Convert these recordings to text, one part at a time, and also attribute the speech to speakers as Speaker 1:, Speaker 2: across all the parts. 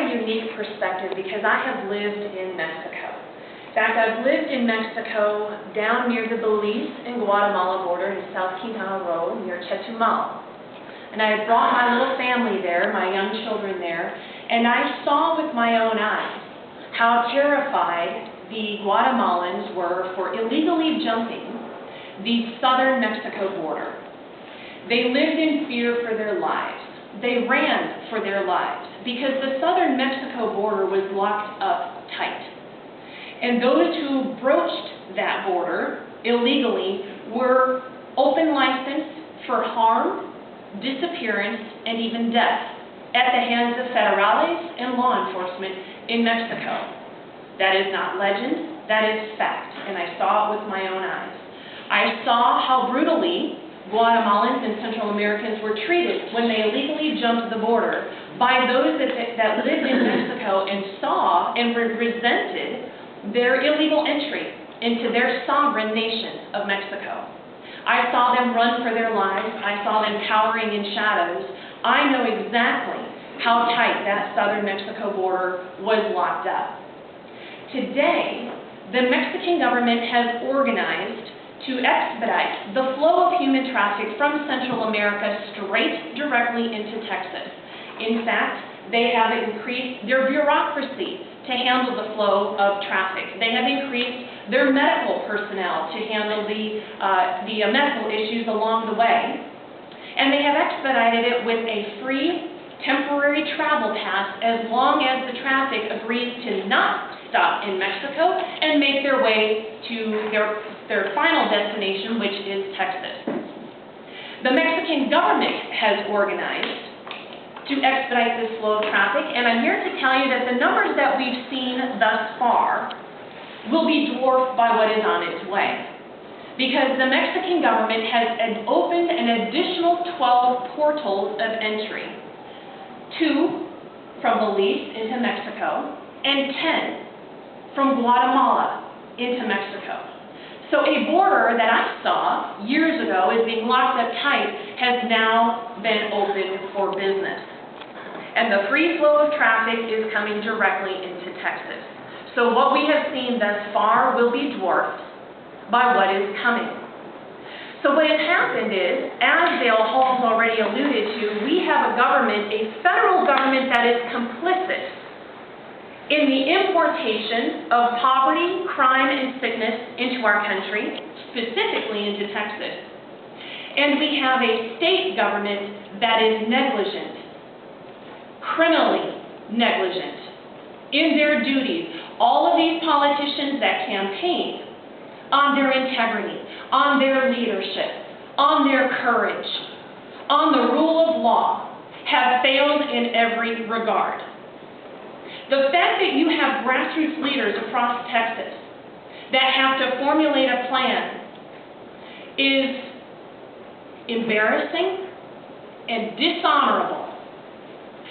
Speaker 1: unique perspective because I have lived in Mexico. In fact, I've lived in Mexico down near the Belize and Guatemala border in South Quintana Roo near Chetumal. And I had brought my little family there, my young children there, and I saw with my own eyes how terrified the Guatemalans were for illegally jumping the southern Mexico border. They lived in fear for their lives. They ran for their lives because the southern Mexico border was locked up tight. And those who broached that border illegally were open licensed for harm, disappearance, and even death at the hands of federales and law enforcement in Mexico. That is not legend, that is fact, and I saw it with my own eyes. I saw how brutally Guatemalans and Central Americans were treated when they illegally jumped the border by those that lived in Mexico and saw and resented their illegal entry into their sovereign nation of Mexico. I saw them run for their lives. I saw them cowering in shadows. I know exactly how tight that southern Mexico border was locked up. Today, the Mexican government has organized to expedite the flow of human traffic from Central America straight directly into Texas. In fact, they have increased their bureaucracy to handle the flow of traffic. They have increased their medical personnel to handle the medical issues along the way. And they have expedited it with a free temporary travel pass as long as the traffic agrees to not stop in Mexico and make their way to their final destination, which is Texas. The Mexican government has organized to expedite this flow of traffic, and I'm here to tell you that the numbers that we've seen thus far will be dwarfed by what is on its way. Because the Mexican government has opened an additional 12 portals of entry. 2 from Belize into Mexico, and 10 from Guatemala into Mexico. So a border that I saw years ago as being locked up tight has now been opened for business. And the free flow of traffic is coming directly into Texas. So what we have seen thus far will be dwarfed by what is coming. So what has happened is, as Dale Hall's already alluded to, we have a government, a federal government that is complicit in the importation of poverty, crime, and sickness into our country, specifically into Texas. And we have a state government that is negligent, criminally negligent in their duties. All of these politicians that campaign on their integrity, on their leadership, on their courage, on the rule of law, have failed in every regard. The fact that you have grassroots leaders across Texas that have to formulate a plan is embarrassing and dishonorable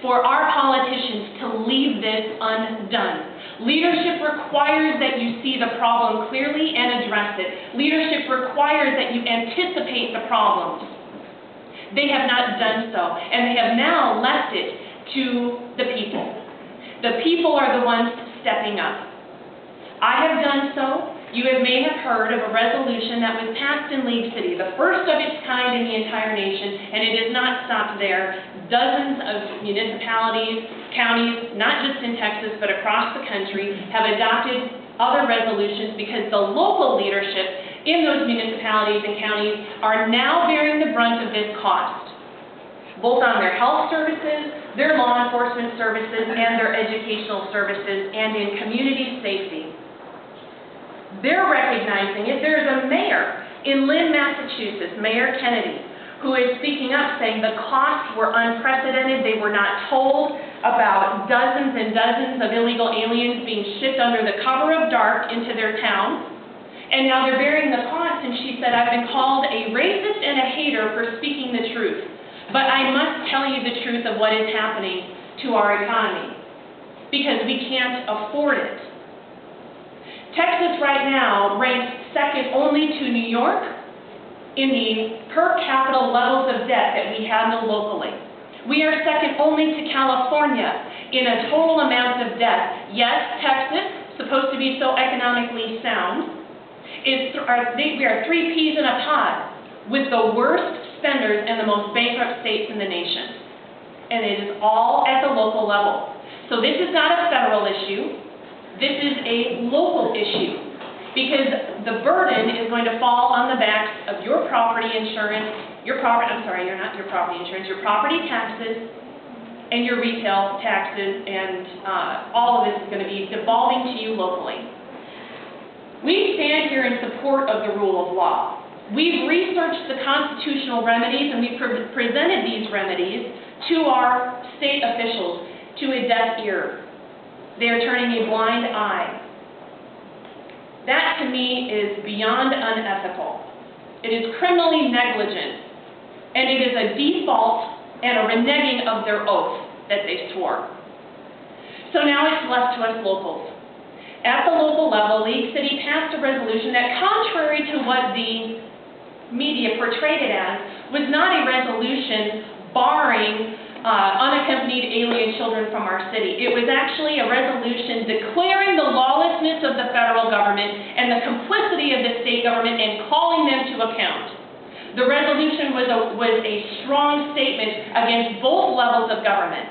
Speaker 1: for our politicians to leave this undone. Leadership requires that you see the problem clearly and address it. Leadership requires that you anticipate the problems. They have not done so, and they have now left it to the people. The people are the ones stepping up. I have done so. You may have heard of a resolution that was passed in League City, the first of its kind in the entire nation, and it has not stopped there. Dozens of municipalities, counties, not just in Texas, but across the country, have adopted other resolutions because the local leadership in those municipalities and counties are now bearing the brunt of this cost, both on their health services, their law enforcement services, and their educational services, and in community safety. They're recognizing it. There's a mayor in Lynn, Massachusetts, Mayor Kennedy, who is speaking up saying the costs were unprecedented. They were not told about dozens and dozens of illegal aliens being shipped under the cover of dark into their town. And now they're bearing the cost, and she said, I've been called a racist and a hater for speaking the truth. But I must tell you the truth of what is happening to our economy, because we can't afford it. Texas right now ranks second only to New York in the per capita levels of debt that we handle locally. We are second only to California in a total amount of debt. Yes, Texas, supposed to be so economically sound, we are 3 peas in a pod with the worst spenders and the most bankrupt states in the nation. And it is all at the local level. So this is not a federal issue. This is a local issue, because the burden is going to fall on the backs of your property insurance, your property taxes, and your retail taxes, and all of this is going to be devolving to you locally. We stand here in support of the rule of law. We've researched the constitutional remedies, and we've presented these remedies to our state officials to a deaf ear. They are turning a blind eye. That, to me, is beyond unethical. It is criminally negligent, and it is a default and a reneging of their oath that they swore. So now it's left to us locals. At the local level, League City passed a resolution that, contrary to what the media portrayed it as, was not a resolution barring unaccompanied alien children from our city. It was actually a resolution declaring the lawlessness of the federal government and the complicity of the state government and calling them to account. The resolution was a strong statement against both levels of government.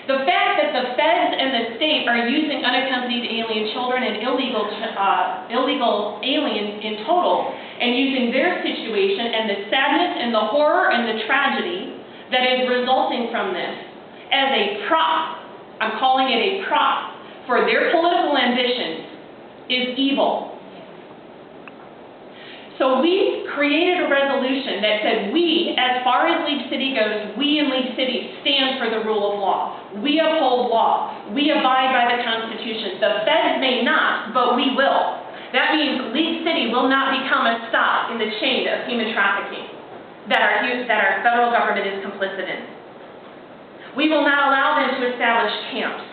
Speaker 1: The fact that the feds and the state are using unaccompanied alien children and illegal aliens in total, and using their situation and the sadness and the horror and the tragedy that is resulting from this as a prop, I'm calling it a prop, for their political ambitions, is evil. So we created a resolution that said we, as far as League City goes, we in League City stand for the rule of law. We uphold law. We abide by the Constitution. The feds may not, but we will. That means League City will not become a stop in the chain of human trafficking that our federal government is complicit in. We will not allow them to establish camps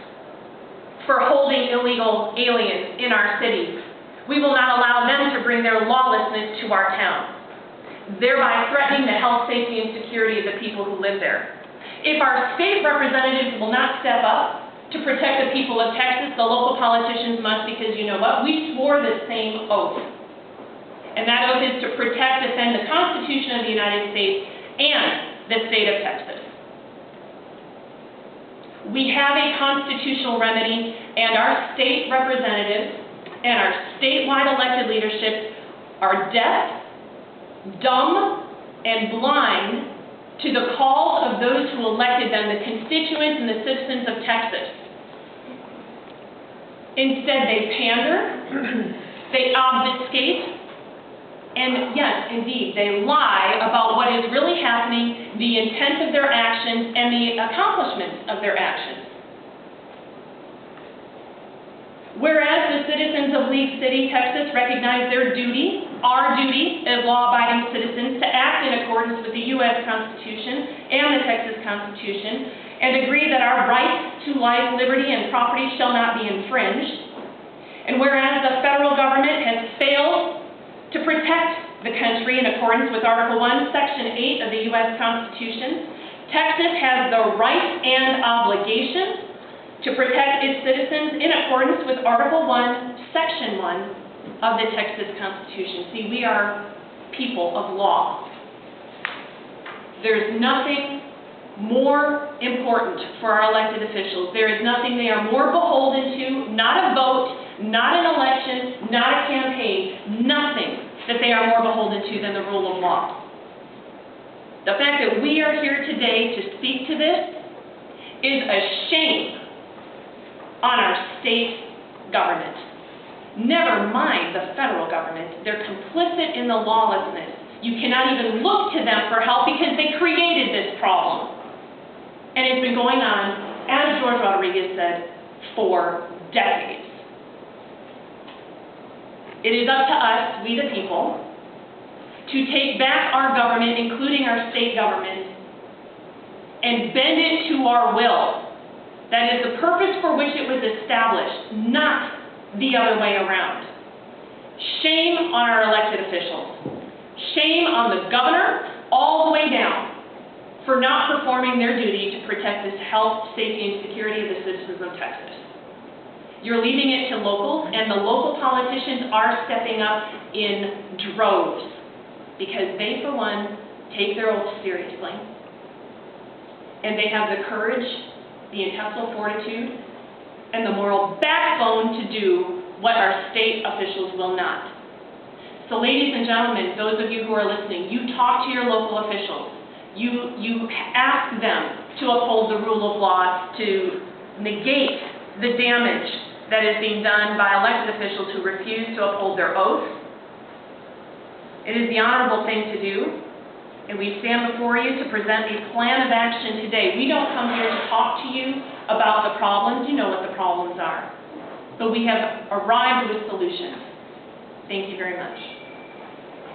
Speaker 1: for holding illegal aliens in our cities. We will not allow them to bring their lawlessness to our town, thereby threatening the health, safety, and security of the people who live there. If our state representatives will not step up to protect the people of Texas, the local politicians must, because you know what? We swore the same oath. And that oath is to protect, defend the Constitution of the United States and the state of Texas. We have a constitutional remedy, and our state representatives and our statewide elected leadership are deaf, dumb, and blind to the calls of those who elected them, the constituents and the citizens of Texas. Instead, they pander, they obfuscate, and yes, indeed, they lie about what is really happening, the intent of their actions, and the accomplishments of their actions. Whereas the citizens of League City, Texas recognize their duty, our duty as law-abiding citizens, to act in accordance with the U.S. Constitution and the Texas Constitution, and agree that our rights to life, liberty, and property shall not be infringed. And whereas the federal government has failed to protect the country in accordance with Article 1, Section 8 of the U.S. Constitution, Texas has the right and obligation to protect its citizens in accordance with Article 1, Section 1 of the Texas Constitution. See, we are people of law. There's nothing more important for our elected officials. There is nothing they are more beholden to, not a vote, not an election, not a campaign, nothing that they are more beholden to than the rule of law. The fact that we are here today to speak to this is a shame on our state government. Never mind the federal government. They're complicit in the lawlessness. You cannot even look to them for help because they created this problem. And it's been going on, as George Rodriguez said, for decades. It is up to us, we the people, to take back our government, including our state government, and bend it to our will. That is the purpose for which it was established, not the other way around. Shame on our elected officials. Shame on the governor all the way down for not performing their duty to protect the health, safety, and security of the citizens of Texas. You're leaving it to locals, and the local politicians are stepping up in droves because they, for one, take their oath seriously. And they have the courage, the intestinal fortitude, and the moral backbone to do what our state officials will not. So ladies and gentlemen, those of you who are listening, you talk to your local officials. You ask them to uphold the rule of law, to negate the damage that is being done by elected officials who refuse to uphold their oath. It is the honorable thing to do, and we stand before you to present a plan of action today. We don't come here to talk to you about the problems. You know what the problems are. But we have arrived with solutions. Thank you very much.